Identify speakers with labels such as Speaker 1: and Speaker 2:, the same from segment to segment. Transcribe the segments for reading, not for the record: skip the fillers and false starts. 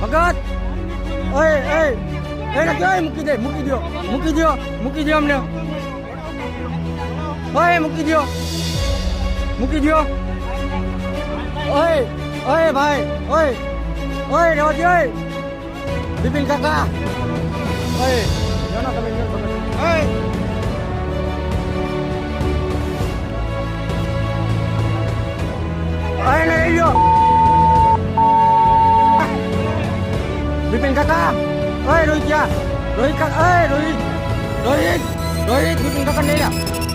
Speaker 1: ભગત ઓય એને કહેવાય મૂકી દો અમને ઓય મૂકી દો ઓય ભાઈ ઓય રેવા દો બિપિન કાકા ઓય જાનો તમે ઓય ને લઈ લો બિપિન કાકા ઓય રોહિત કાકા રોહિત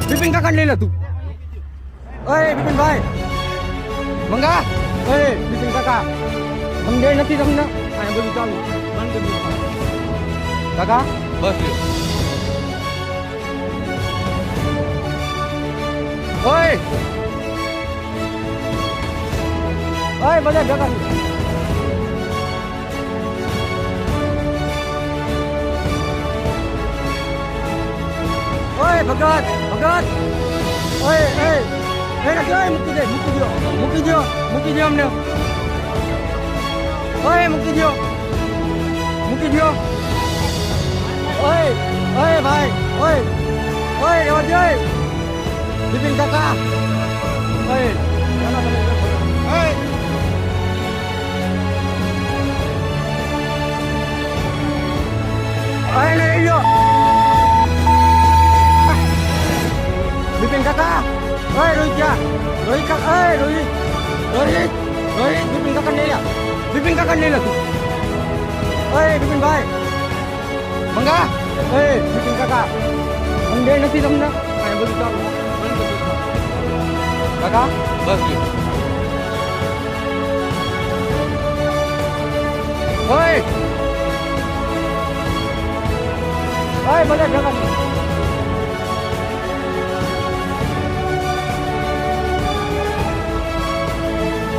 Speaker 1: બિપિન કાકા લઈ લે તું ઓય બિપિન ભાઈ મંગા ઓય બિપિન કાકા સમજે નથી તમને આ બધું ચાલુ બંધ કરી દો કાકા બસ ઓય બધા ભેગા ઓય ભગત ઓય એને કહેવાય મૂકી દો અમને ઓય મૂકી દો ઓય ભાઈ ઓય રેવા દો બિપિન કાકા ઓય લઈ લો બિપિન કાકા ઓય રોહિત કાકા રોહિત બિપિન કાકા લઈ લે તું ઓય બિપિન ભાઈ મંગા ઓય બિપિન કાકા સમજે નથી તમને આ બધું ચાલુ કાકા બસ ઓય બધા ભેગા